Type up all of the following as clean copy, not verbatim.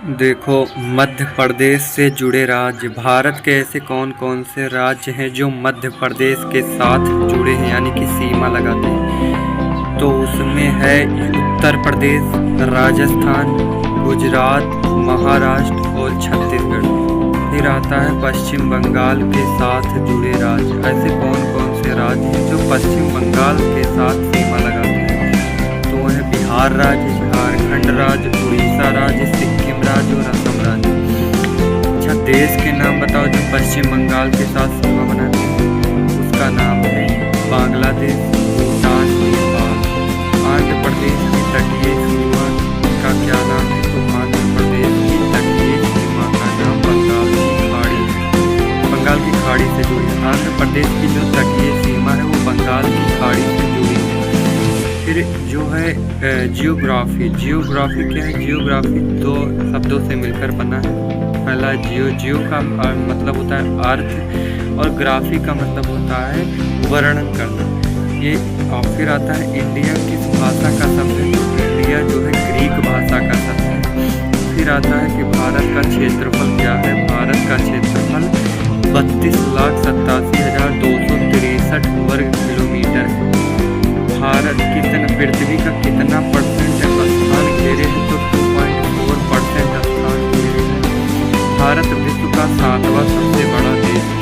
देखो, मध्य प्रदेश से जुड़े राज्य। भारत के ऐसे कौन कौन से राज्य हैं जो मध्य प्रदेश के साथ जुड़े हैं, यानी कि सीमा लगाते हैं। तो उसमें है उत्तर प्रदेश, राजस्थान, गुजरात, महाराष्ट्र और छत्तीसगढ़। फिर आता है पश्चिम बंगाल के साथ जुड़े राज्य। ऐसे कौन कौन से राज्य हैं जो पश्चिम बंगाल के साथ सीमा लगाते हैं। तो वह है बिहार राज्य, झारखंड राज्य, उड़ीसा राज्य, सिक्किम राज्य और असम राज्य। अच्छा, देश के नाम बताओ जो पश्चिम बंगाल के साथ सीमा बनाते हैं। उसका नाम है बांग्लादेश, भूटान, नेपाल। आंध्र प्रदेश की तटीय सीमा का क्या नाम है। तो आंध्र प्रदेश की तटीय सीमा का नाम बंगाल की खाड़ी है। बंगाल की खाड़ी से जुड़ी है। आंध्र प्रदेश की जो तटीय सीमा है वो बंगाल की खाड़ी से जुड़ी है। फिर जो है जियोग्राफी। जियोग्राफी क्या है। जियोग्राफी दो शब्दों से मिलकर बना है। पहला जियो का मतलब होता है अर्थ, और ग्राफी का मतलब होता है वर्णन करना। ये और फिर आता है इंडिया किस भाषा का शब्द है। तो इंडिया जो है ग्रीक भाषा का शब्द है। फिर आता है कि भारत का क्षेत्रफल क्या है। भारत का क्षेत्रफल 32,87,263 वर्ग किलोमीटर है। भारत पृथ्वी का कितना परसेंट स्थान घेरे है। तो 2.4% स्थान घेरे है। भारत विश्व का 7वां सबसे बड़ा देश है।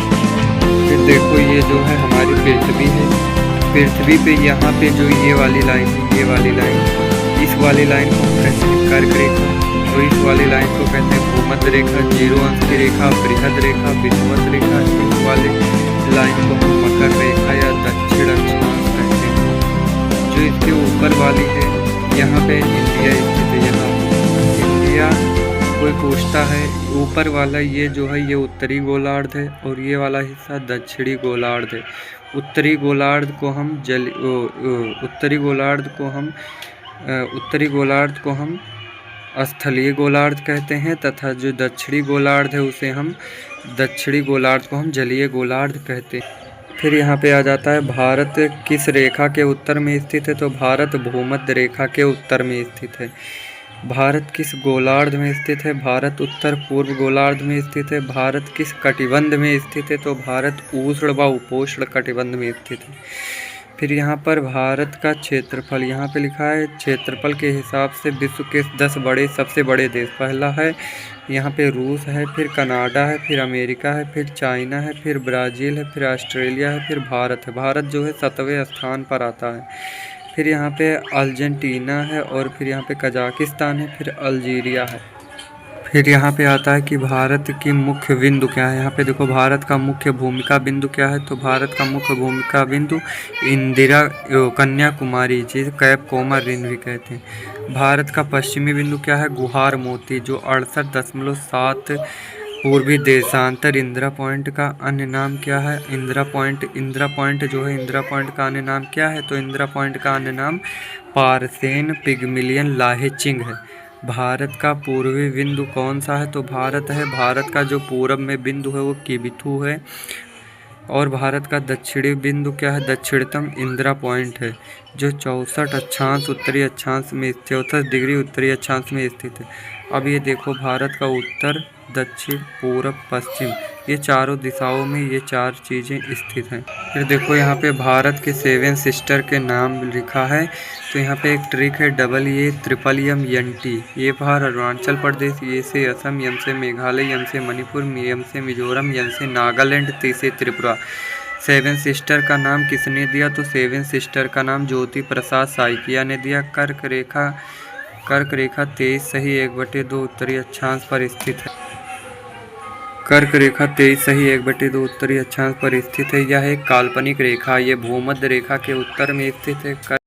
फिर देखो, ये जो है हमारी पृथ्वी है। पृथ्वी पे यहाँ पे जो ये वाली लाइन है, ये वाली लाइन, इस वाली लाइन को कहते हैं कर्क रेखा, और इस वाली लाइन को कहते हैं भूमध्य रेखा, 0 अंश की रेखा, बृहद रेखा, विषुवत रेखा। इस वाली लाइन को हम मकर रेखा या दक्षिण अक्षांश कहते हैं। जो इसके ऊपर वाली है, यहाँ पे इंडिया स्थित है। यहाँ इंडिया कोई पूछता है, ऊपर वाला ये जो है ये उत्तरी गोलार्ध है, और ये वाला हिस्सा दक्षिणी गोलार्ध है। उत्तरी गोलार्ध को हम स्थलीय गोलार्ध कहते हैं, तथा जो दक्षिणी गोलार्ध है उसे हम दक्षिणी गोलार्ध को हम जलीय गोलार्ध कहते हैं। फिर यहाँ पे आ जाता है भारत किस रेखा के उत्तर में स्थित है। तो भारत भूमध्य रेखा के उत्तर में स्थित है। भारत किस गोलार्ध में स्थित है। भारत उत्तर पूर्व गोलार्ध में स्थित है। भारत किस कटिबंध में स्थित है। तो भारत उष्ण व उपोष्ण कटिबंध में स्थित है। फिर यहाँ पर भारत का क्षेत्रफल यहाँ पे लिखा है। क्षेत्रफल के हिसाब से विश्व के 10 सबसे बड़े देश। पहला है यहाँ पे रूस है, फिर कनाडा है, फिर अमेरिका है, फिर चाइना है, फिर ब्राज़ील है, फिर ऑस्ट्रेलिया है, फिर भारत है। भारत जो है 7वें स्थान पर आता है। फिर यहाँ पे अर्जेंटीना है, और फिर यहाँ पे कजाकिस्तान है, फिर अल्जीरिया है। फिर यहाँ पे आता है कि भारत की मुख्य बिंदु क्या है। यहाँ पे देखो, भारत का मुख्य भूमिका बिंदु क्या है। तो भारत का मुख्य भूमिका बिंदु कन्याकुमारी, जिसे कैप कोमर रिंग भी कहते हैं। भारत का पश्चिमी बिंदु क्या है। गुहार मोती, जो 68.7 पूर्वी देशांतर। इंदिरा पॉइंट का अन्य नाम क्या है। इंदिरा पॉइंट जो है, इंदिरा पॉइंट का अन्य नाम क्या है। तो इंदिरा पॉइंट का अन्य नाम पार्सेन पिगमिलियन लाहेचिंग है। भारत का पूर्वी बिंदु कौन सा है। तो भारत का जो पूरब में बिंदु है वो किबिथु है। और भारत का दक्षिणी बिंदु क्या है। दक्षिणतम इंदिरा पॉइंट है, जो 64 अक्षांश उत्तरी अक्षांश में 64 डिग्री उत्तरी अक्षांश में स्थित है। अब ये देखो, भारत का उत्तर, दक्षिण, पूरब, पश्चिम, ये चारों दिशाओं में ये 4 चीज़ें स्थित हैं। फिर देखो, यहाँ पे भारत के 7 सिस्टर के नाम लिखा है। तो यहाँ पे एक ट्रिक है, EEMMNT। ये बाहर अरुणाचल प्रदेश, ये से असम, यम से मेघालय, यम से मणिपुर, यम से मिजोरम, यम से नागालैंड, ती से त्रिपुरा। 7 सिस्टर का नाम किसने दिया। तो 7 सिस्टर का नाम ज्योति प्रसाद साइकिया ने दिया। कर्क रेखा 23 सही 1/2 उत्तरी अक्षांश पर स्थित है। कर्क रेखा 23 सही 1/2 उत्तरी अक्षांश पर स्थित है। यह एक काल्पनिक रेखा, ये भूमध्य रेखा के उत्तर में स्थित है।